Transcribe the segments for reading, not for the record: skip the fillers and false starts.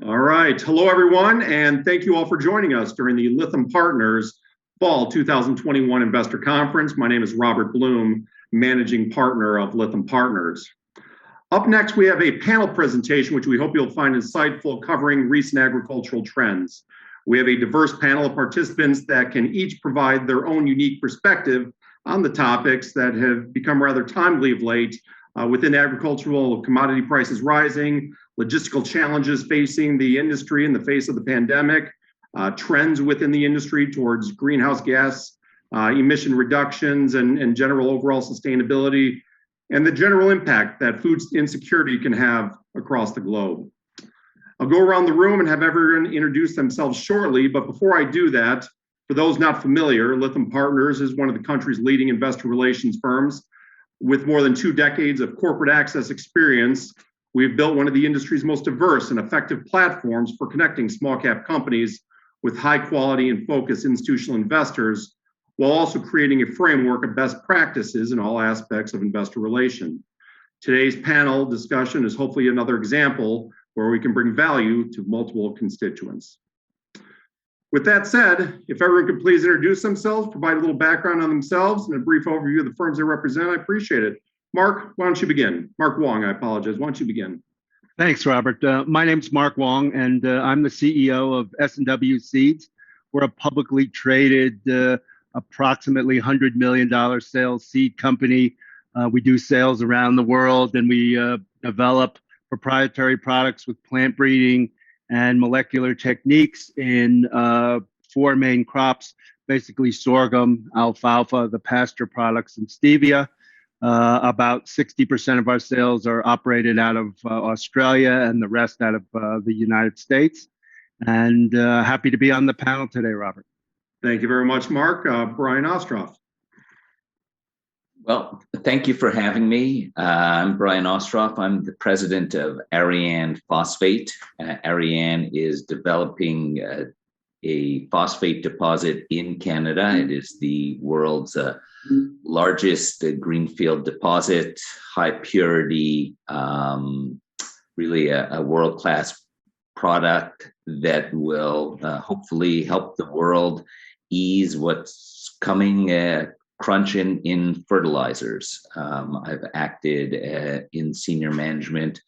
All right. Hello, everyone, and thank you all for joining us during the Lytham Partners Fall 2021 Investor Conference. My name is Robert Blum, Managing Partner of Lytham Partners. Up next, we have a panel presentation, which we hope you'll find insightful, covering recent agricultural trends. We have a diverse panel of participants that can each provide their own unique perspective on the topics that have become rather timely of late within agricultural commodity prices rising, logistical challenges facing the industry in the face of the pandemic, trends within the industry towards greenhouse gas emission reductions and general overall sustainability, and the general impact that food insecurity can have across the globe. I'll go around the room and have everyone introduce themselves shortly, but before I do that, for those not familiar, Lytham Partners is one of the country's leading investor relations firms. With more than 2 decades of corporate access experience, we've built one of the industry's most diverse and effective platforms for connecting small cap companies with high quality and focused institutional investors, while also creating a framework of best practices in all aspects of investor relation. Today's panel discussion is hopefully another example where we can bring value to multiple constituents. With that said, if everyone could please introduce themselves, provide a little background on themselves and a brief overview of the firms they represent, I appreciate it. Marc, why don't you begin? Marc Wong, I apologize. Why don't you begin? Thanks, Robert. My name's Marc Wong, and I'm the CEO of S&W Seeds. We're a publicly traded, approximately $100 million sales seed company. We do sales around the world, and we develop proprietary products with plant breeding and molecular techniques in 4 main crops, basically sorghum, alfalfa, the pasture products, and stevia. About 60% of our sales are operated out of Australia and the rest out of the United States. And happy to be on the panel today, Robert. Thank you very much, Marc. Brian Ostroff. Well, thank you for having me. I'm Brian Ostroff. I'm the president of Arianne Phosphate. Arianne is developing a phosphate deposit in Canada. It is the world's largest greenfield deposit, high purity, really a world-class product that will hopefully help the world ease what's coming crunch in fertilizers. I've acted in senior management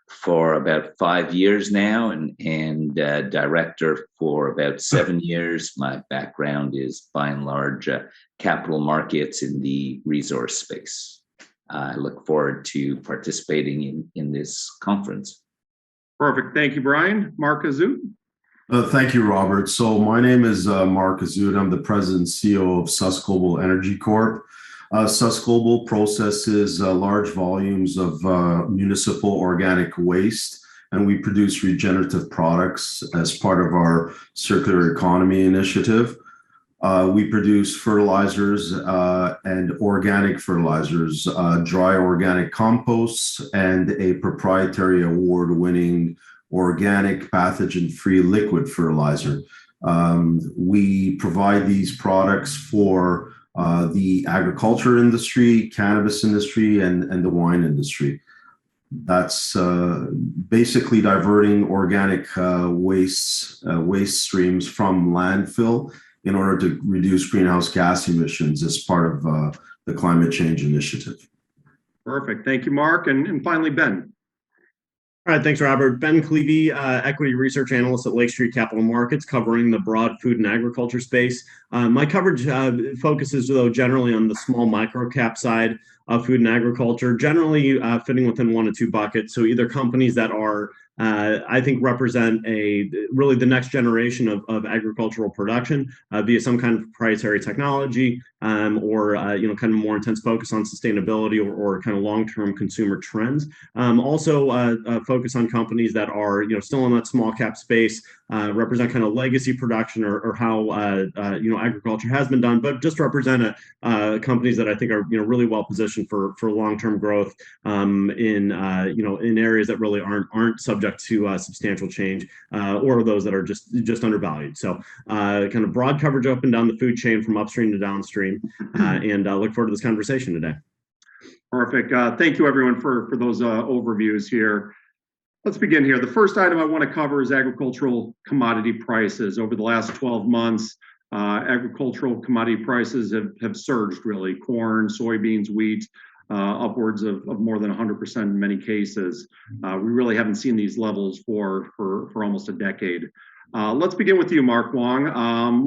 for about 5 years now and director for about 7 years. My background is by and large capital markets in the resource space. I look forward to participating in this conference. Perfect. Thank you, Brian. Marc Hazout. Thank you, Robert. So my name is Marc Hazout. I'm the president and CEO of SusGlobal Energy Corp. SusGlobal processes large volumes of municipal organic waste, and we produce regenerative products as part of our circular economy initiative. We produce fertilizers and organic fertilizers, dry organic composts, and a proprietary award-winning organic pathogen-free liquid fertilizer. We provide these products for the agriculture industry, cannabis industry, and the wine industry. That's basically diverting organic waste streams from landfill in order to reduce greenhouse gas emissions as part of the climate change initiative. Perfect. Thank you, Marc. And finally, Ben. All right, thanks, Robert. Ben Klieve, equity research analyst at Lake Street Capital Markets, covering the broad food and agriculture space. My coverage focuses, though, generally on the small micro cap side of food and agriculture, generally fitting within 1 of 2 buckets. So either companies that are, I think, represent really the next generation of agricultural production via some kind of proprietary technology, or kind of more intense focus on sustainability or kind of long-term consumer trends. Also focus on companies that are still in that small cap space, represent kind of legacy production or how agriculture has been done, but just represent companies that I think are really well positioned for long-term growth in areas that really aren't subject to substantial change, or those that are just undervalued. So kind of broad coverage up and down the food chain from upstream to downstream, and look forward to this conversation today. Perfect. Thank you, everyone, for those overviews here. Let's begin here. The first item I want to cover is agricultural commodity prices. Over the last 12 months, agricultural commodity prices have surged, really. Corn, soybeans, wheat, upwards of more than 100% in many cases. We really haven't seen these levels for almost a decade. Let's begin with you, Marc Wong.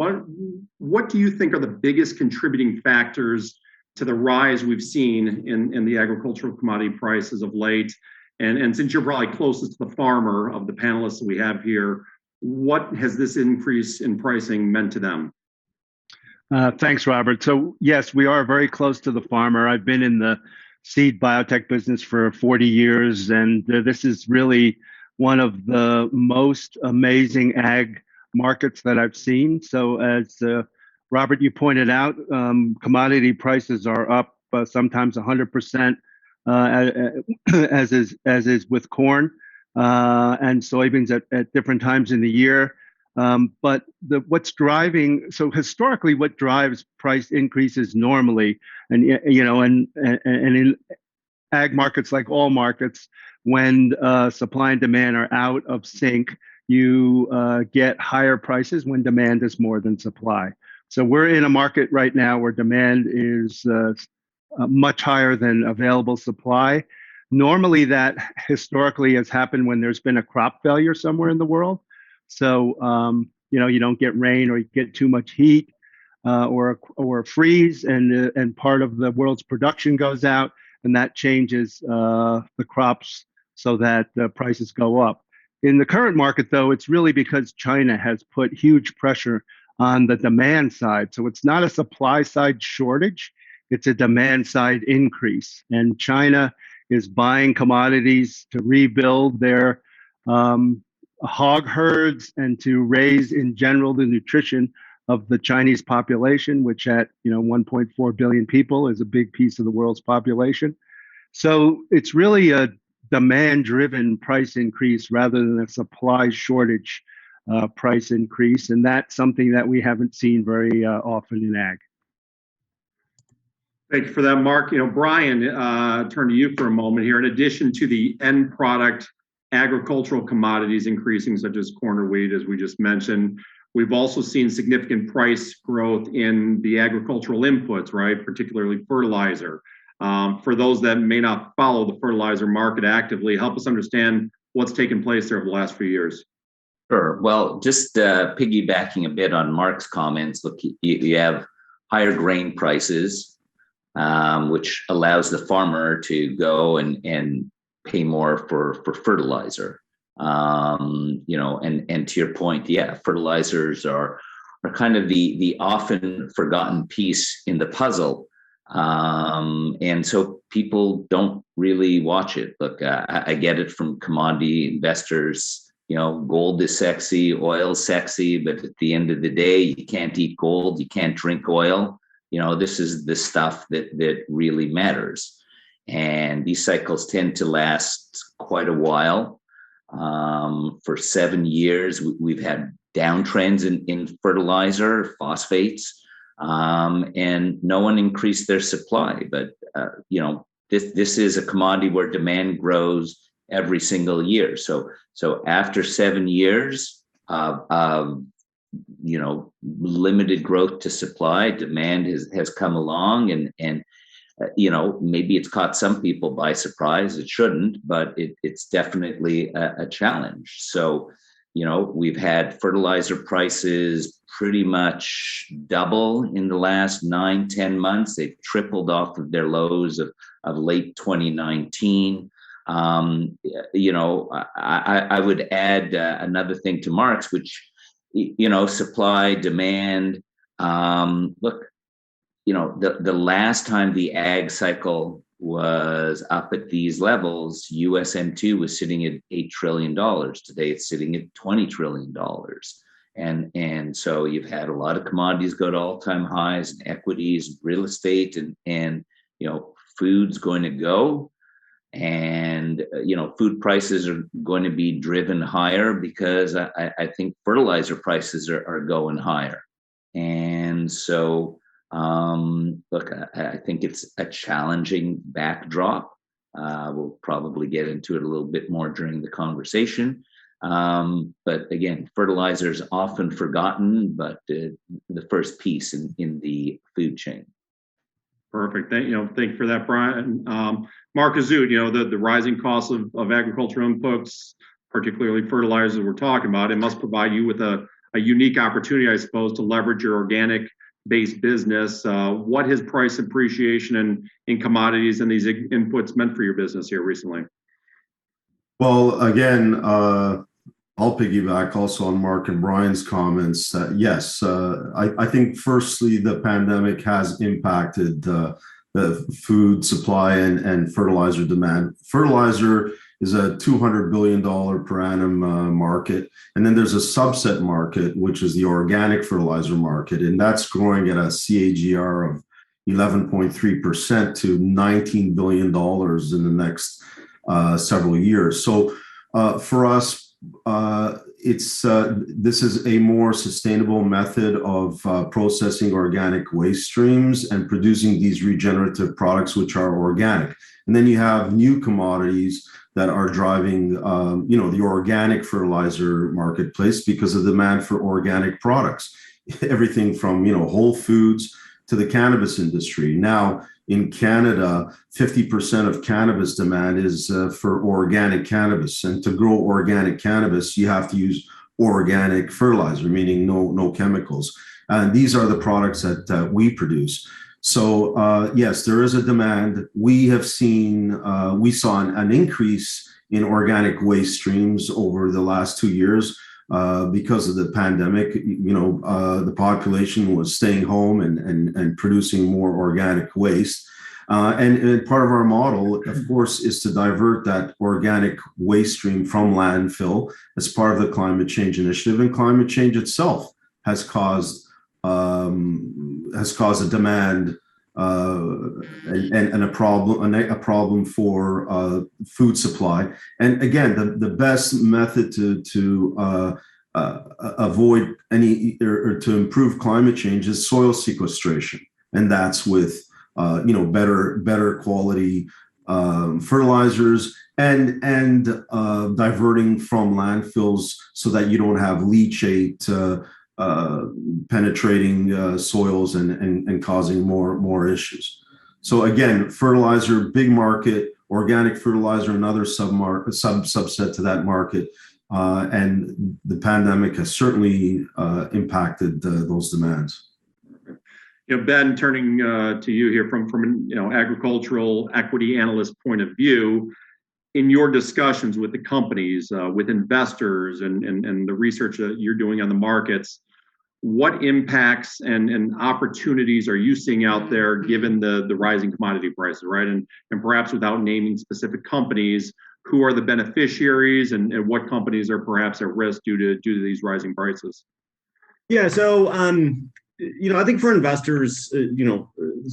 What do you think are the biggest contributing factors to the rise we've seen in the agricultural commodity prices of late? And since you're probably closest to the farmer of the panelists that we have here, what has this increase in pricing meant to them? Thanks, Robert. So yes, we are very close to the farmer. I've been in the seed biotech business for 40 years, and this is really one of the most amazing ag markets that I've seen. So as Robert, you pointed out, commodity prices are up sometimes 100%, as is with corn and soybeans at different times in the year. But what's driving, so historically, what drives price increases normally, and in ag markets, like all markets, when supply and demand are out of sync, you get higher prices when demand is more than supply. So we're in a market right now where demand is much higher than available supply. Normally, that historically has happened when there's been a crop failure somewhere in the world. So you don't get rain, or you get too much heat, or a freeze, and part of the world's production goes out, and that changes the crops so that the prices go up. In the current market, though, it's really because China has put huge pressure on the demand side. So it's not a supply side shortage, it's a demand side increase. And China is buying commodities to rebuild their hog herds and to raise, in general, the nutrition of the Chinese population, which at 1.4 billion people is a big piece of the world's population. So it's really a demand-driven price increase rather than a supply shortage price increase, and that's something that we haven't seen very often in ag. Thank you for that, Marc. Brian, turn to you for a moment here. In addition to the end product agricultural commodities increasing, such as corn or wheat, as we just mentioned, we've also seen significant price growth in the agricultural inputs, right? Particularly fertilizer. For those that may not follow the fertilizer market actively, help us understand what's taken place there over the last few years. Sure. Well, just piggybacking a bit on Marc's comments, look, you have higher grain prices, which allows the farmer to go and pay more for fertilizer. And to your point, yeah, fertilizers are kind of the often forgotten piece in the puzzle. And so people don't really watch it. Look, I get it from commodity investors. Gold is sexy, oil's sexy, but at the end of the day, you can't eat gold, you can't drink oil. This is the stuff that really matters. And these cycles tend to last quite a while. For 7 years, we've had downtrends in fertilizer, phosphates, and no one increased their supply. But, this is a commodity where demand grows every single year. So after 7 years of limited growth to supply, demand has come along, and maybe it's caught some people by surprise. It shouldn't, but it's definitely a challenge. So we've had fertilizer prices pretty much double in the last 9-10 months. They've tripled off of their lows of late 2019. I would add another thing to Marc's, which, supply, demand. Look, the last time the ag cycle was up at these levels, USM2 was sitting at $8 trillion. Today it's sitting at $20 trillion. And so you've had a lot of commodities go to all-time highs, and equities, real estate, and food's going to go. And food prices are going to be driven higher because I think fertilizer prices are going higher. And so look, I think it's a challenging backdrop. We'll probably get into it a little bit more during the conversation. But again, fertilizer is often forgotten, but the first piece in the food chain. Perfect. Thank you for that, Brian. Marc, Hazout, the rising costs of agricultural inputs, particularly fertilizers we're talking about, it must provide you with a unique opportunity, I suppose, to leverage your organic-based business. What has price appreciation in commodities and these inputs meant for your business here recently? Well, again, I'll piggyback also on Marc and Brian's comments. Yes, I think firstly, the pandemic has impacted the food supply and fertilizer demand. Fertilizer is a $200 billion per annum market. And then there's a subset market, which is the organic fertilizer market. And that's growing at a CAGR of 11.3% to $19 billion in the next several years. So for us, this is a more sustainable method of processing organic waste streams and producing these regenerative products, which are organic. And then you have new commodities that are driving, the organic fertilizer marketplace because of demand for organic products. Everything from, whole foods to the cannabis industry. Now, in Canada, 50% of cannabis demand is for organic cannabis. And to grow organic cannabis, you have to use organic fertilizer, meaning no chemicals. And these are the products that we produce. So yes, there is a demand. We saw an increase in organic waste streams over the last 2 years. Because of the pandemic, the population was staying home and producing more organic waste. And part of our model, of course, is to divert that organic waste stream from landfill as part of the climate change initiative. And climate change itself has caused a demand and a problem for food supply. And again, the best method to avoid any or to improve climate change is soil sequestration, and that's with better quality fertilizers and diverting from landfills so that you don't have leachate penetrating soils and causing more issues. So again, fertilizer, big market, organic fertilizer, another subset to that market. And the pandemic has certainly impacted those demands. Ben, turning to you here from an agricultural equity analyst point of view, in your discussions with the companies, with investors, and the research that you're doing on the markets, what impacts and opportunities are you seeing out there given the rising commodity prices, right? And perhaps without naming specific companies, who are the beneficiaries and what companies are perhaps at risk due to these rising prices? Yeah, so I think for investors,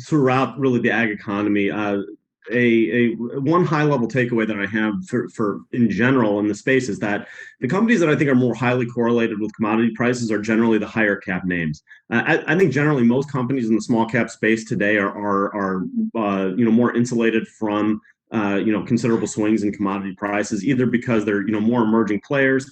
throughout really the ag economy, one high level takeaway that I have for in general in the space is that the companies that I think are more highly correlated with commodity prices are generally the higher cap names. I think generally most companies in the small cap space today are more insulated from considerable swings in commodity prices, either because they're more emerging players,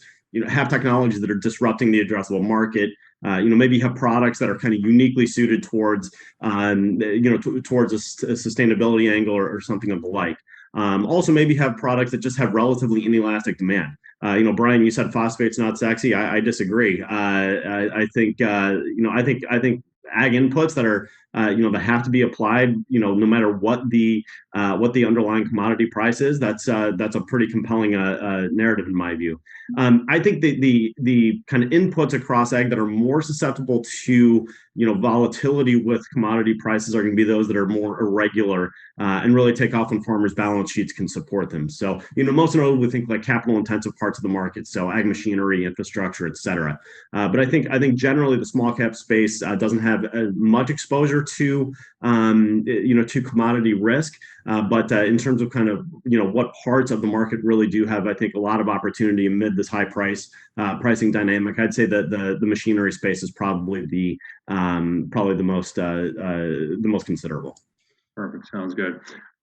have technologies that are disrupting the addressable market. Maybe have products that are kind of uniquely suited towards, towards a sustainability angle or something of the like. Also, maybe have products that just have relatively inelastic demand. Brian, you said phosphate's not sexy. I disagree. I think ag inputs that are that have to be applied, no matter what the underlying commodity price is, that's a pretty compelling narrative in my view. I think the kind of inputs across ag that are more susceptible to volatility with commodity prices are going to be those that are more irregular and really take off when farmers' balance sheets can support them. So most notably, we think like capital intensive parts of the market, so ag machinery, infrastructure, et cetera. But I think generally the small cap space doesn't have much exposure to commodity risk. But in terms of kind of what parts of the market really do have, I think, a lot of opportunity amid this high pricing dynamic, I'd say that the machinery space is probably the most considerable. Perfect. Sounds good.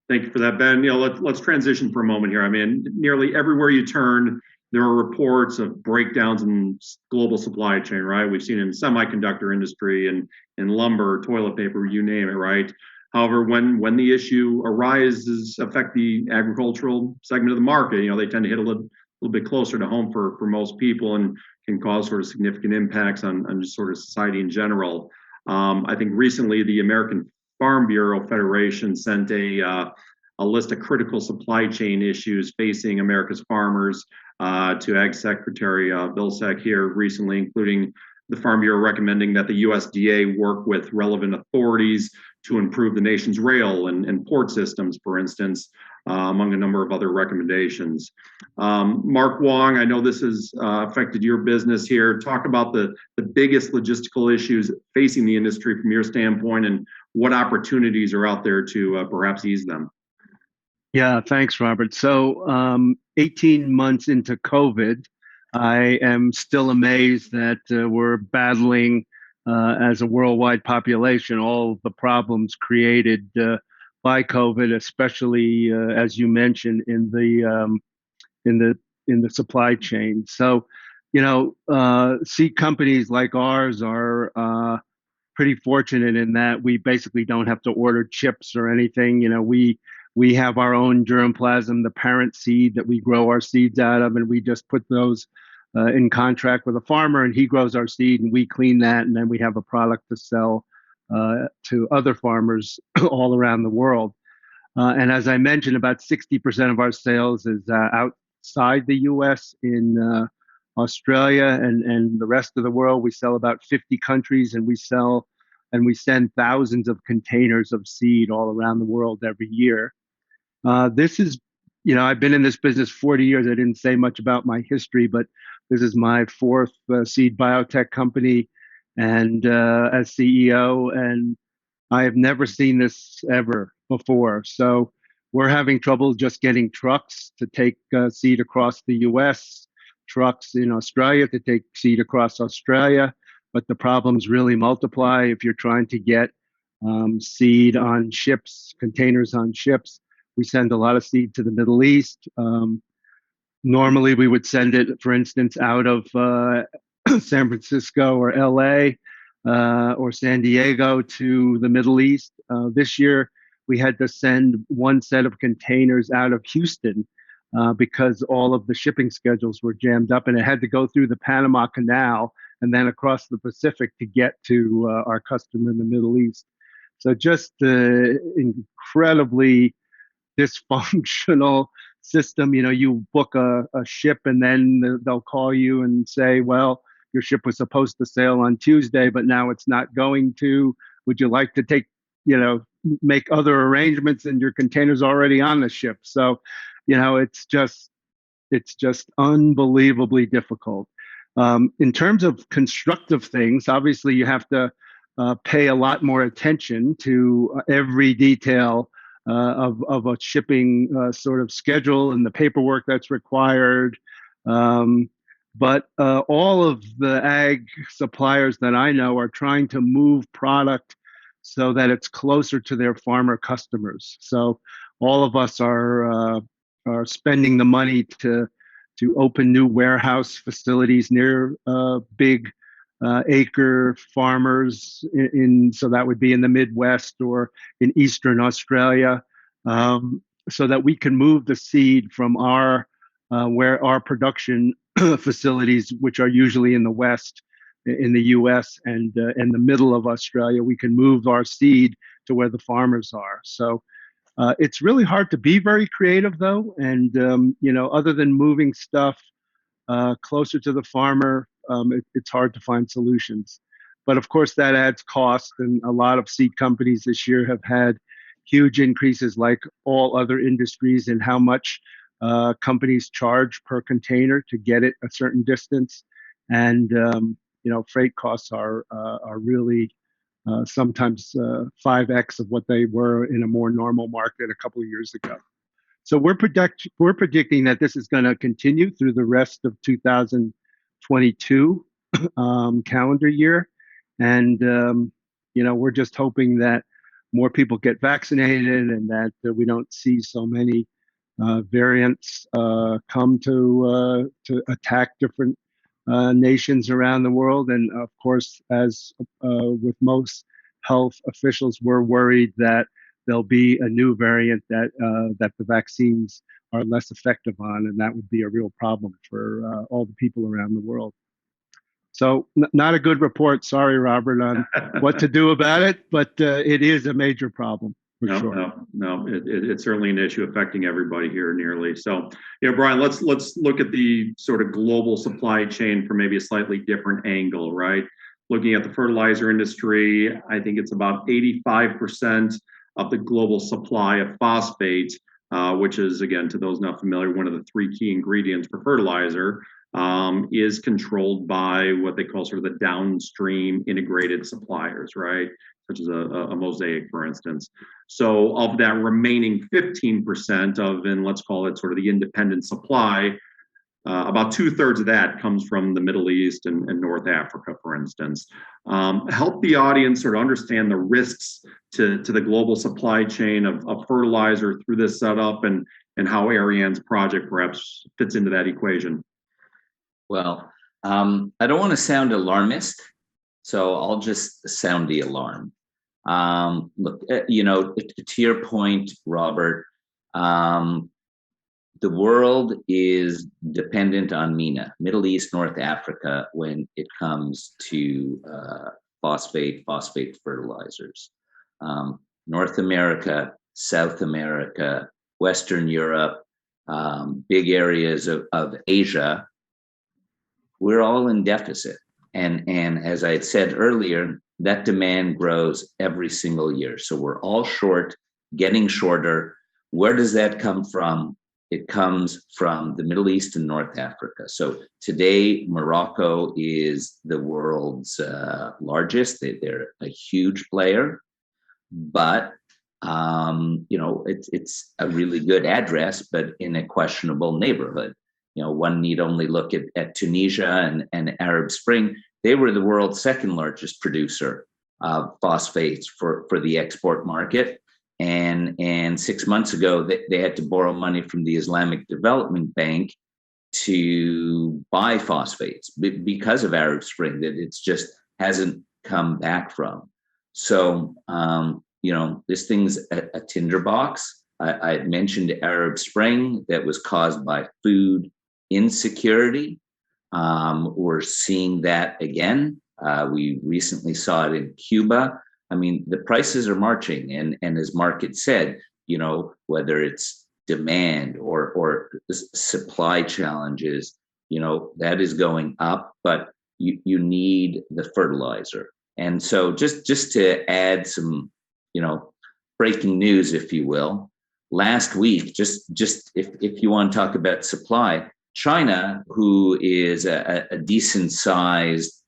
Thank you for that, Ben. Let's transition for a moment here. I mean, nearly everywhere you turn, there are reports of breakdowns in global supply chain, right? We've seen it in semiconductor industry and in lumber, toilet paper, you name it, right? However, when the issue arises, affect the agricultural segment of the market, they tend to hit a little bit closer to home for most people and can cause sort of significant impacts on just sort of society in general. I think recently the American Farm Bureau Federation sent a list of critical supply chain issues facing America's farmers to Ag Secretary Vilsack here recently, including the Farm Bureau recommending that the USDA work with relevant authorities to improve the nation's rail and port systems, for instance, among a number of other recommendations. Marc, Wong, I know this has affected your business here. Talk about the biggest logistical issues facing the industry from your standpoint and what opportunities are out there to perhaps ease them. Yeah, thanks, Robert. So 18 months into COVID, I am still amazed that we're battling as a worldwide population all the problems created by COVID, especially as you mentioned in the supply chain. So, seed companies like ours are pretty fortunate in that we basically don't have to order chips or anything. We have our own germplasm, the parent seed that we grow our seeds out of, and we just put those in contract with a farmer, and he grows our seed, and we clean that, and then we have a product to sell to other farmers all around the world. And as I mentioned, about 60% of our sales is outside the U.S. in Australia and the rest of the world. We sell about 50 countries, and we send thousands of containers of seed all around the world every year. This is, I've been in this business 40 years. I didn't say much about my history, but this is my fourth seed biotech company and as CEO, and I have never seen this ever before. So we're having trouble just getting trucks to take seed across the U.S., trucks in Australia to take seed across Australia, but the problems really multiply if you're trying to get seed on ships, containers on ships. We send a lot of seed to the Middle East. Normally, we would send it, for instance, out of San Francisco or LA or San Diego to the Middle East. This year, we had to send one set of containers out of Houston because all of the shipping schedules were jammed up, and it had to go through the Panama Canal and then across the Pacific to get to our customer in the Middle East. So just incredibly dysfunctional system. You book a ship and then they'll call you and say, well, your ship was supposed to sail on Tuesday, but now it's not going to. Would you like to make other arrangements? And your container's already on the ship. So, it's just unbelievably difficult. In terms of constructive things, obviously you have to pay a lot more attention to every detail of a shipping sort of schedule and the paperwork that's required. But all of the ag suppliers that I know are trying to move product so that it's closer to their farmer customers. So all of us are spending the money to open new warehouse facilities near big acre farmers so that would be in the Midwest or in Eastern Australia, so that we can move the seed from where our production facilities, which are usually in the West, in the U.S. and in the middle of Australia, we can move our seed to where the farmers are. So it's really hard to be very creative, though, and other than moving stuff closer to the farmer, it's hard to find solutions. But of course, that adds cost, and a lot of seed companies this year have had huge increases, like all other industries, in how much companies charge per container to get it a certain distance. And freight costs are really sometimes 5x of what they were in a more normal market a couple of years ago. So we're predicting that this is going to continue through the rest of 2022 calendar year, and we're just hoping that more people get vaccinated and that we don't see so many variants come to attack different nations around the world. And of course, as with most health officials, we're worried that there'll be a new variant that the vaccines are less effective on, and that would be a real problem for all the people around the world. So not a good report, sorry, Robert, on what to do about it, but it is a major problem. No, it's certainly an issue affecting everybody here nearly. So, Brian, let's look at the sort of global supply chain from maybe a slightly different angle, right? Looking at the fertilizer industry, I think it's about 85% of the global supply of phosphate, which is, again, to those not familiar, one of the three key ingredients for fertilizer, is controlled by what they call sort of the downstream integrated suppliers, right? Such as a Mosaic, for instance. So of that remaining 15% of, and let's call it sort of the independent supply, about 2/3 of that comes from the Middle East and North Africa, for instance. Help the audience sort of understand the risks to the global supply chain of fertilizer through this setup and how Arianne's project perhaps fits into that equation. Well, I don't want to sound alarmist, so I'll just sound the alarm. Look, to your point, Robert, the world is dependent on MENA, Middle East, North Africa, when it comes to phosphate fertilizers. North America, South America, Western Europe, big areas of Asia, we're all in deficit. And as I had said earlier, that demand grows every single year. So we're all short, getting shorter. Where does that come from? It comes from the Middle East and North Africa. So today, Morocco is the world's largest. They're a huge player, but it's a really good address, but in a questionable neighborhood. One need only look at Tunisia and Arab Spring. They were the world's second largest producer of phosphates for the export market. And 6 months ago, they had to borrow money from the Islamic Development Bank to buy phosphates because of Arab Spring, that it's just hasn't come back from. So, this thing's a tinderbox. I had mentioned Arab Spring that was caused by food insecurity. We're seeing that again. We recently saw it in Cuba. I mean, the prices are marching, and as Marc had said, whether it's demand or supply challenges, that is going up, but you need the fertilizer. And so just to add some, breaking news, if you will, last week, just if you want to talk about supply, China, who is a decent sized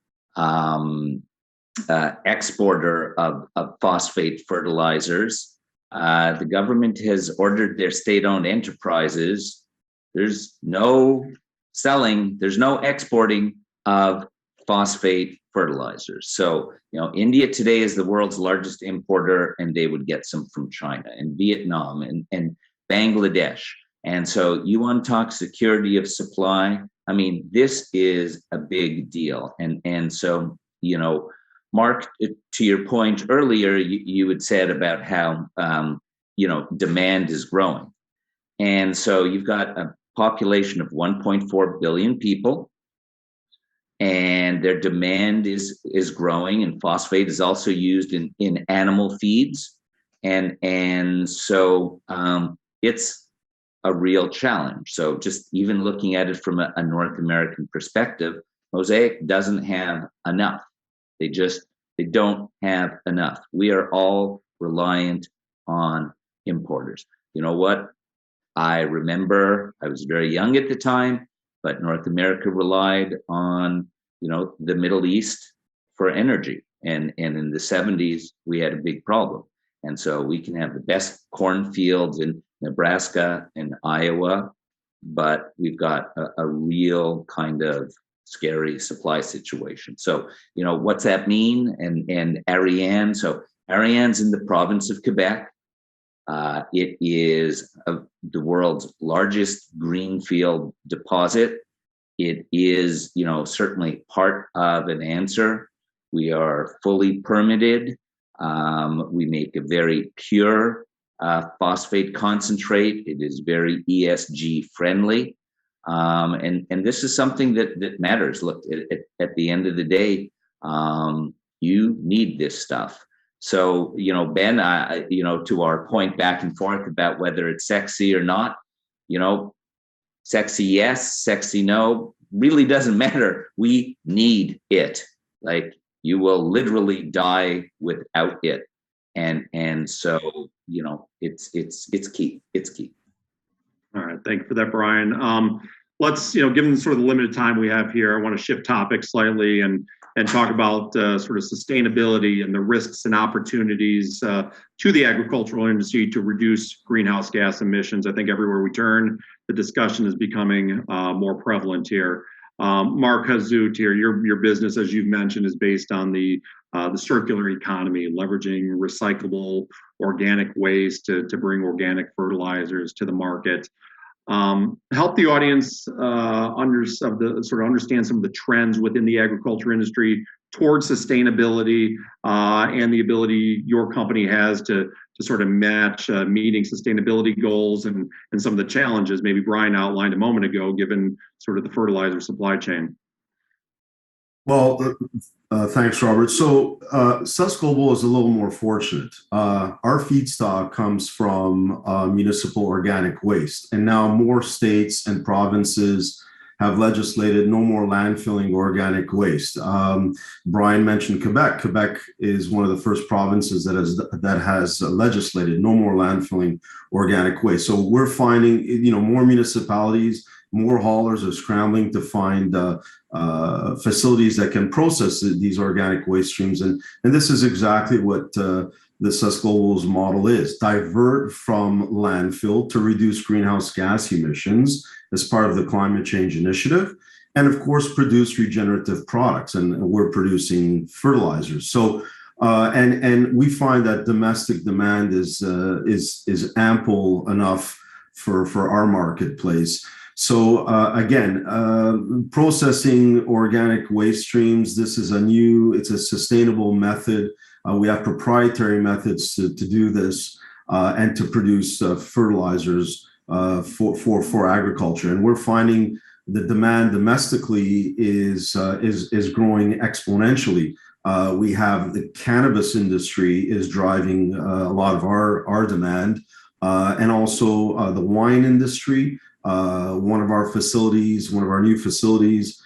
exporter of phosphate fertilizers, the government has ordered their state-owned enterprises. There's no selling, there's no exporting of phosphate fertilizers. So, India today is the world's largest importer, and they would get some from China and Vietnam and Bangladesh. And so you want to talk security of supply? I mean, this is a big deal. And so, Marc, to your point earlier, you had said about how, demand is growing. And so you've got a population of 1.4 billion people, and their demand is growing, and phosphate is also used in animal feeds. And so it's a real challenge. So just even looking at it from a North American perspective, Mosaic doesn't have enough. They don't have enough. We are all reliant on importers. You know what? I remember I was very young at the time, but North America relied on, the Middle East for energy. And in the 70s, we had a big problem. And so we can have the best cornfields in Nebraska and Iowa, but we've got a real kind of scary supply situation. So, what's that mean? And Arianne, so Arianne's in the province of Quebec. It is the world's largest greenfield deposit. It is, certainly part of an answer. We are fully permitted. We make a very pure phosphate concentrate. It is very ESG friendly. And this is something that matters. Look, at the end of the day, you need this stuff. So, Ben, to our point back and forth about whether it's sexy or not, sexy yes, sexy no, really doesn't matter. We need it. Like, you will literally die without it. And so, it's key. It's key. All right, thank you for that, Brian. Let's, given sort of the limited time we have here, I want to shift topics slightly and talk about sort of sustainability and the risks and opportunities to the agricultural industry to reduce greenhouse gas emissions. I think everywhere we turn, the discussion is becoming more prevalent here. Marc, Hazout here, your business, as you've mentioned, is based on the circular economy, leveraging recyclable organic waste to bring organic fertilizers to the market. Help the audience understand some of the trends within the agriculture industry towards sustainability and the ability your company has to sort of match meeting sustainability goals and some of the challenges maybe Brian outlined a moment ago, given sort of the fertilizer supply chain. Well, thanks, Robert. So SusGlobal is a little more fortunate. Our feedstock comes from municipal organic waste, and now more states and provinces have legislated no more landfilling organic waste. Brian mentioned Quebec. Quebec is one of the first provinces that has legislated no more landfilling organic waste. So we're finding, more municipalities, more haulers are scrambling to find facilities that can process these organic waste streams. And this is exactly what the SusGlobal's model is: divert from landfill to reduce greenhouse gas emissions as part of the climate change initiative, and of course produce regenerative products. And we're producing fertilizers. So and we find that domestic demand is ample enough for our marketplace. So again, processing organic waste streams, this is it's a sustainable method. We have proprietary methods to do this and to produce fertilizers for agriculture. And we're finding the demand domestically is growing exponentially. We have the cannabis industry is driving a lot of our demand, and also the wine industry. One of our new facilities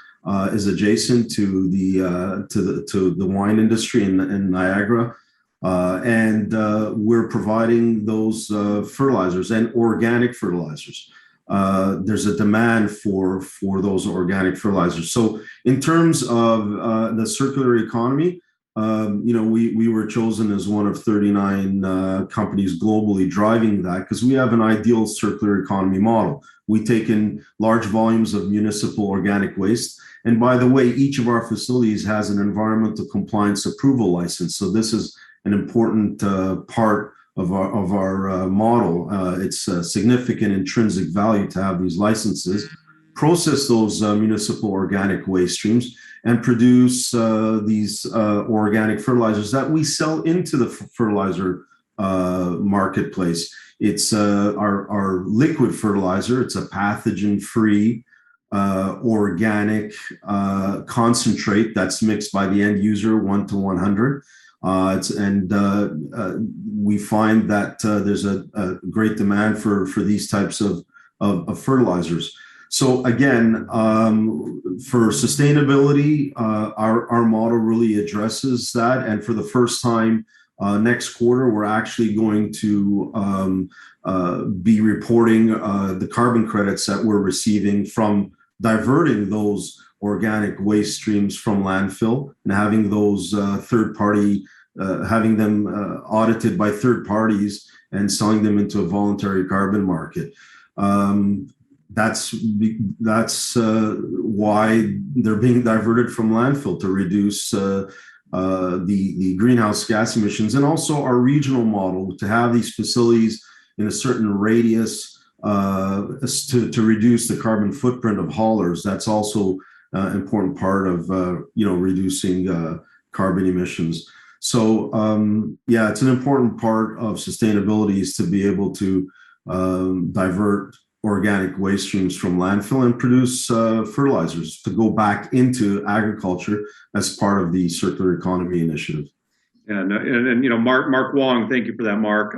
is adjacent to the wine industry in Niagara, and we're providing those fertilizers and organic fertilizers. There's a demand for those organic fertilizers. So in terms of the circular economy, we were chosen as one of 39 companies globally driving that because we have an ideal circular economy model. We take in large volumes of municipal organic waste. And by the way, each of our facilities has an environmental compliance approval license. So this is an important part of our model. It's a significant intrinsic value to have these licenses, process those municipal organic waste streams, and produce these organic fertilizers that we sell into the fertilizer marketplace. It's our liquid fertilizer. It's a pathogen-free organic concentrate that's mixed by the end user 1 to 100. We find that there's a great demand for these types of fertilizers. So again, for sustainability, our model really addresses that. And for the first time next quarter, we're actually going to be reporting the carbon credits that we're receiving from diverting those organic waste streams from landfill and having those having them audited by third parties and selling them into a voluntary carbon market. That's why they're being diverted from landfill to reduce the greenhouse gas emissions, and also our regional model to have these facilities in a certain radius to reduce the carbon footprint of haulers. That's also an important part of reducing carbon emissions. So yeah, it's an important part of sustainability is to be able to divert organic waste streams from landfill and produce fertilizers to go back into agriculture as part of the circular economy initiative. And Marc Wong, thank you for that, Marc.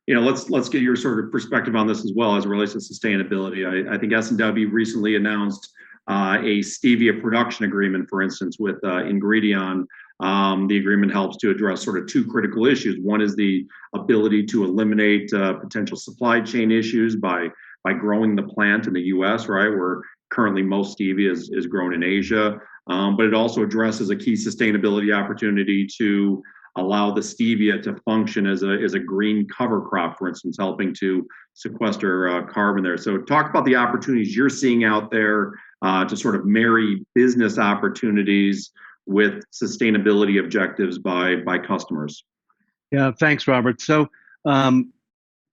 Let's get your sort of perspective on this as well as it relates to sustainability. I think S&W recently announced a stevia production agreement, for instance, with Ingredion. The agreement helps to address sort of two critical issues. One is the ability to eliminate potential supply chain issues by growing the plant in the U.S., right, where currently most stevia is grown in Asia. But it also addresses a key sustainability opportunity to allow the stevia to function as a green cover crop, for instance, helping to sequester carbon there. So talk about the opportunities you're seeing out there to sort of marry business opportunities with sustainability objectives by customers. Yeah, thanks, Robert. So, in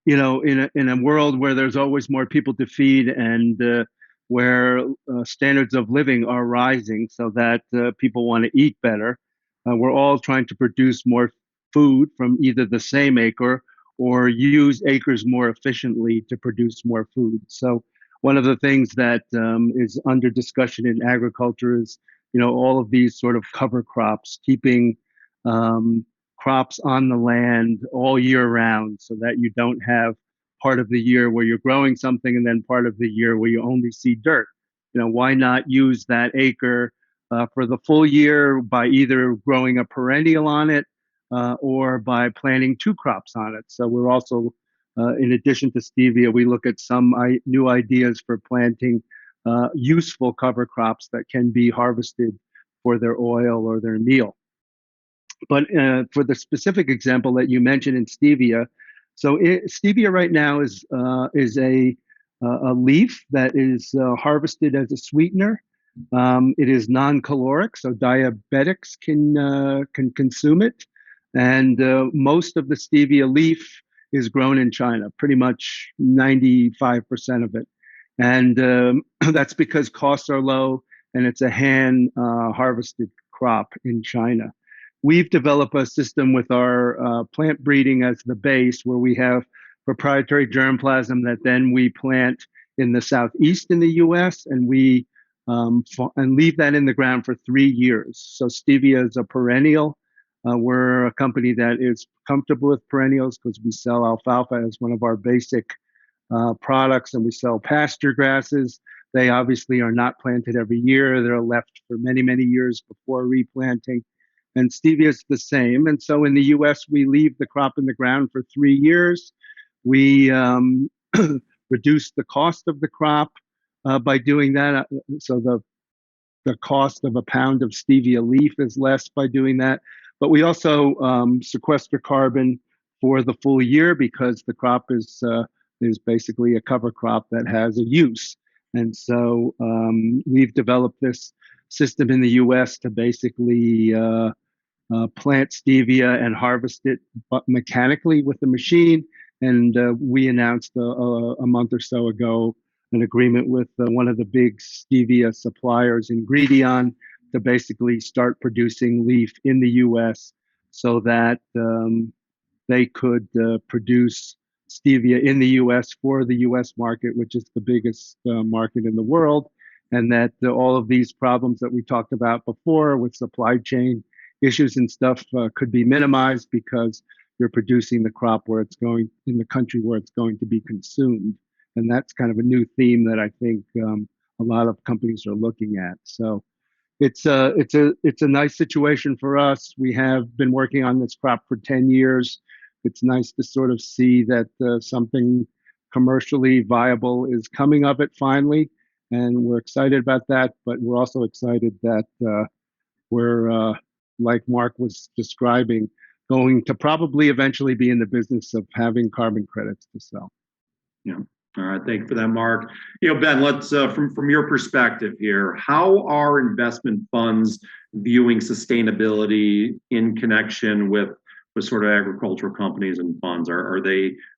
a world where there's always more people to feed and where standards of living are rising so that people want to eat better, we're all trying to produce more food from either the same acre or use acres more efficiently to produce more food. So one of the things that is under discussion in agriculture is, all of these sort of cover crops, keeping crops on the land all year round so that you don't have part of the year where you're growing something and then part of the year where you only see dirt. Why not use that acre for the full year by either growing a perennial on it or by planting two crops on it? So we're also, in addition to stevia, we look at some new ideas for planting useful cover crops that can be harvested for their oil or their meal. But for the specific example that you mentioned in stevia, so stevia right now is a leaf that is harvested as a sweetener. It is non-caloric, so diabetics can consume it. And most of the stevia leaf is grown in China, pretty much 95% of it. And that's because costs are low and it's a hand harvested crop in China. We've developed a system with our plant breeding as the base where we have proprietary germplasm that then we plant in the southeast in the U.S. and we and leave that in the ground for 3 years. So stevia is a perennial. We're a company that is comfortable with perennials because we sell alfalfa as one of our basic products, and we sell pasture grasses. They obviously are not planted every year. They're left for many, many years before replanting. And stevia is the same. And so in the U.S., we leave the crop in the ground for 3 years. We reduce the cost of the crop by doing that. So the cost of a pound of stevia leaf is less by doing that. But we also sequester carbon for the full year because the crop is basically a cover crop that has a use. And so we've developed this system in the U.S. to basically plant stevia and harvest it mechanically with the machine. And we announced a month or so ago an agreement with one of the big stevia suppliers, Ingredion, to basically start producing leaf in the U.S. so that they could produce stevia in the U.S. for the U.S. market, which is the biggest market in the world, and that all of these problems that we talked about before with supply chain issues and stuff could be minimized because you're producing the crop where it's going in the country where it's going to be consumed. And that's kind of a new theme that I think a lot of companies are looking at. So it's a nice situation for us. We have been working on this crop for 10 years. It's nice to sort of see that something commercially viable is coming of it finally. And we're excited about that, but we're also excited that we're, like Marc was describing, going to probably eventually be in the business of having carbon credits to sell. Yeah. All right. Thank you for that, Marc. Ben, let's from your perspective here, how are investment funds viewing sustainability in connection with sort of agricultural companies and funds? Are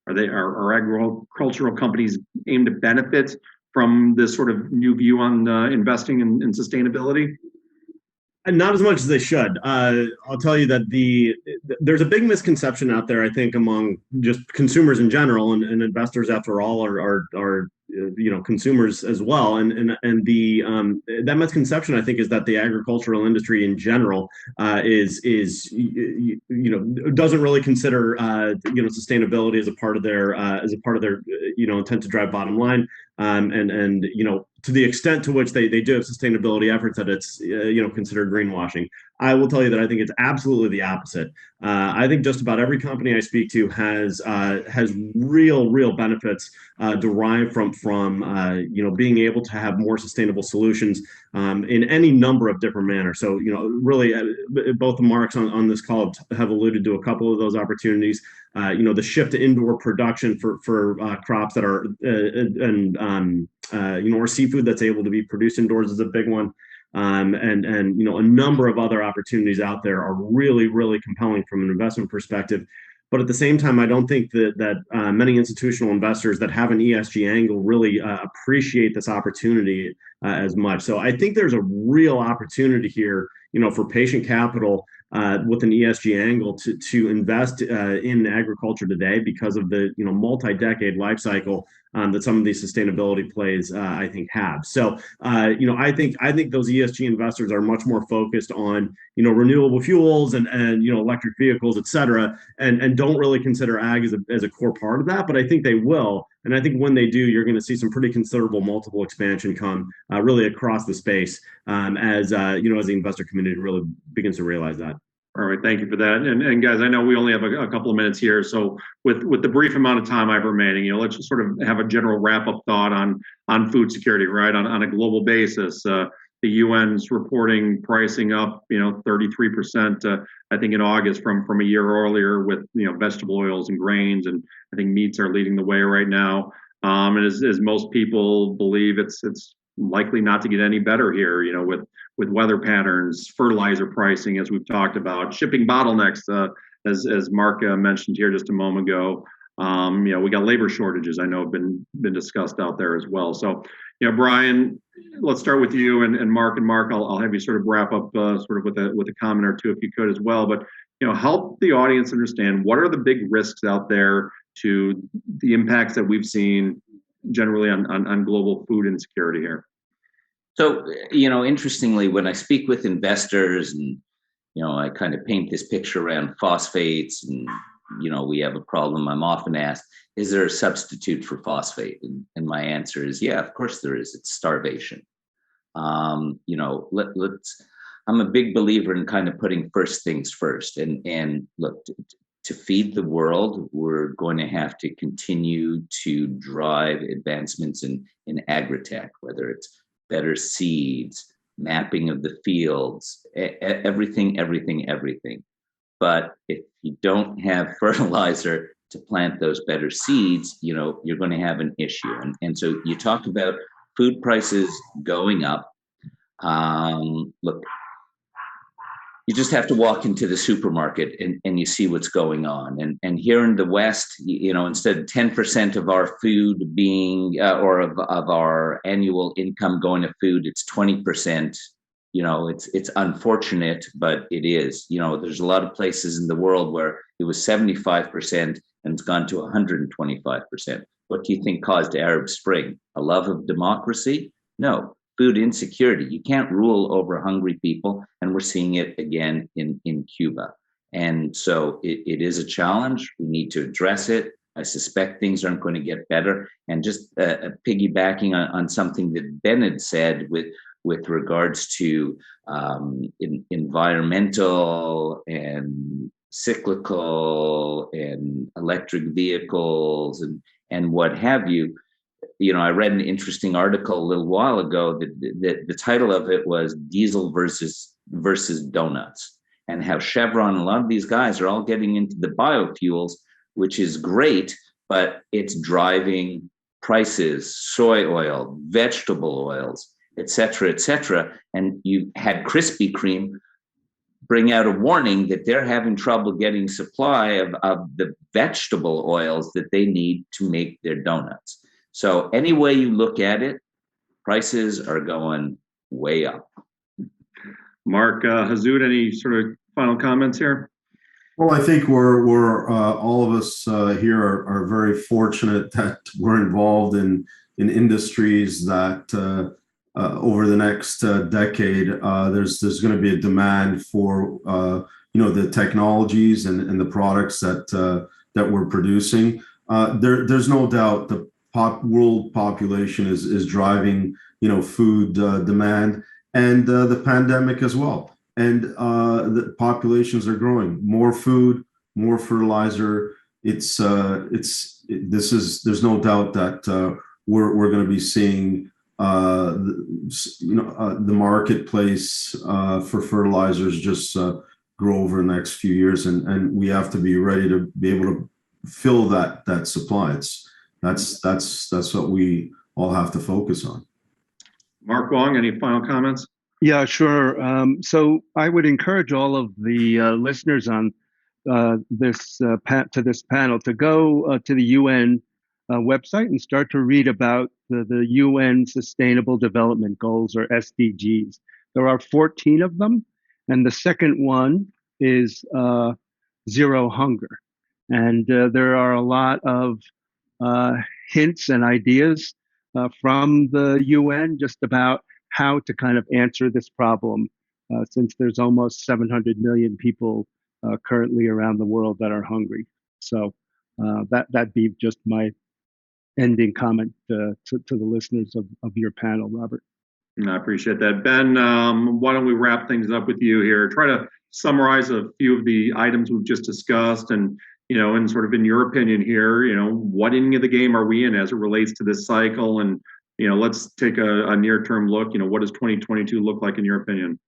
agricultural companies aimed to benefit from this sort of new view on investing in sustainability? And not as much as they should. I'll tell you that there's a big misconception out there, I think, among just consumers in general, and investors, after all, are consumers as well. And that misconception, I think, is that the agricultural industry in general doesn't really consider sustainability as a part of their intent to drive bottom line. And to the extent to which they do have sustainability efforts, that it's considered greenwashing. I will tell you that I think it's absolutely the opposite. I think just about every company I speak to has real benefits derived from being able to have more sustainable solutions in any number of different manners. So really, both the Marcs on this call have alluded to a couple of those opportunities. The shift to indoor production for crops that are or seafood that's able to be produced indoors is a big one. And a number of other opportunities out there are really compelling from an investment perspective. But at the same time, I don't think that many institutional investors that have an ESG angle really appreciate this opportunity as much. So I think there's a real opportunity here, for patient capital with an ESG angle to invest in agriculture today because of the multi-decade life cycle that some of these sustainability plays I think have. So I think those ESG investors are much more focused on renewable fuels and electric vehicles, et cetera, and don't really consider ag as a core part of that. But I think they will, and I think when they do, you're going to see some pretty considerable multiple expansion come really across the space as the investor community really begins to realize that. All right, thank you for that. And guys, I know we only have a couple of minutes here, so with the brief amount of time I have remaining, let's just sort of have a general wrap-up thought on food security, right? On a global basis, the UN's reporting pricing up, 33%, I think in August from a year earlier, with vegetable oils and grains, and I think meats are leading the way right now. And as most people believe, it's likely not to get any better here, with weather patterns, fertilizer pricing, as we've talked about, shipping bottlenecks, as Marc mentioned here just a moment ago. We got labor shortages, I know, have been discussed out there as well. So, Brian, let's start with you, and Marc. And Marc, I'll have you sort of wrap up sort of with a comment or two if you could as well. But help the audience understand, what are the big risks out there to the impacts that we've seen generally on global food insecurity here? So, interestingly, when I speak with investors and, I kind of paint this picture around phosphates and, we have a problem, I'm often asked, is there a substitute for phosphate? And my answer is, yeah, of course there is. It's starvation. I'm a big believer in kind of putting first things first. And look, to feed the world, we're going to have to continue to drive advancements in agri-tech, whether it's better seeds, mapping of the fields, everything. But if you don't have fertilizer to plant those better seeds, you're going to have an issue. And so you talk about food prices going up. Look, you just have to walk into the supermarket and you see what's going on. And here in the West, instead of 10% of our food being, or of our annual income going to food, it's 20%. It's unfortunate, but it is. There's a lot of places in the world where it was 75% and it's gone to 125%. What do you think caused Arab Spring? A love of democracy? No. Food insecurity. You can't rule over hungry people, and we're seeing it again in Cuba. And so it is a challenge. We need to address it. I suspect things aren't going to get better. And just piggybacking on something that Ben had said with regards to environmental and cyclical and electric vehicles and what have you. I read an interesting article a little while ago that the title of it was Diesel versus Donuts, and how Chevron and a lot of these guys are all getting into the biofuels, which is great, but it's driving prices, soy oil, vegetable oils, et cetera, and you had Krispy Kreme bring out a warning that they're having trouble getting supply of the vegetable oils that they need to make their donuts. So any way you look at it, prices are going way up. Marc, Hazout, any sort of final comments here? Well, I think we're all of us here are very fortunate that we're involved in industries that over the next decade there's going to be a demand for the technologies and the products that we're producing. There's no doubt the world population is driving food demand, and the pandemic as well. And the populations are growing. More food, more fertilizer. There's no doubt that we're going to be seeing the marketplace for fertilizers just grow over the next few years, and we have to be ready to be able to fill that supply. That's what we all have to focus on. Marc, Wong, any final comments? Yeah, sure. So I would encourage all of the listeners on this panel to go to the UN website and start to read about the UN Sustainable Development Goals, or SDGs. There are 14 of them, and the second one is zero hunger. And there are a lot of hints and ideas from the UN just about how to kind of answer this problem, since there's almost 700 million people currently around the world that are hungry. So that'd be just my ending comment to the listeners of your panel, Robert. I appreciate that. Ben, why don't we wrap things up with you here? Try to summarize a few of the items we've just discussed, and and sort of in your opinion here, what inning of the game are we in as it relates to this cycle? And let's take a near-term look. What does 2022 look like in your opinion?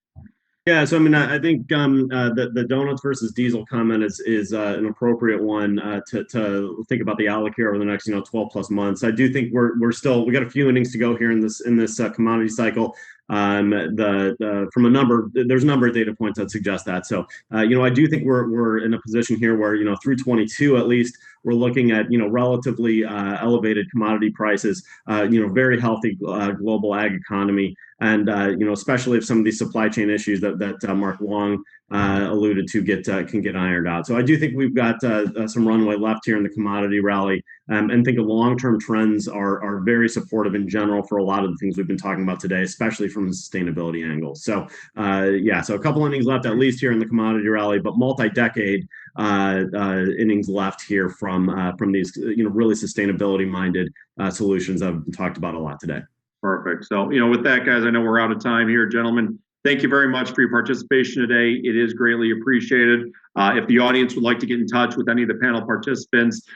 Yeah, so I mean, I think the donuts versus diesel comment is an appropriate one to think about the outlook here over the next 12 plus months. I do think we got a few innings to go here in this commodity cycle. From there's a number of data points that suggest that. So I do think we're in a position here where through 22 at least we're looking at relatively elevated commodity prices, very healthy global ag economy. And especially if some of these supply chain issues that Marc Wong alluded to can get ironed out. So I do think we've got some runway left here in the commodity rally, and think the long-term trends are very supportive in general for a lot of the things we've been talking about today, especially from the sustainability angle. So so a couple innings left at least here in the commodity rally, but multi-decade innings left here from these really sustainability-minded solutions that I've talked about a lot today. Perfect. So, with that, guys, I know we're out of time here. Gentlemen, thank you very much for your participation today. It is greatly appreciated. If the audience would like to get in touch with any of the panel participants,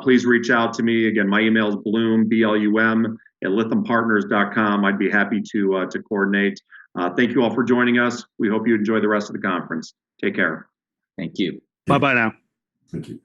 please reach out to me. Again, my email is Blum, BLUM, at lythampartners.com. I'd be happy to coordinate. Thank you all for joining us. We hope you enjoy the rest of the conference. Take care. Thank you. Bye-bye now. Thank you.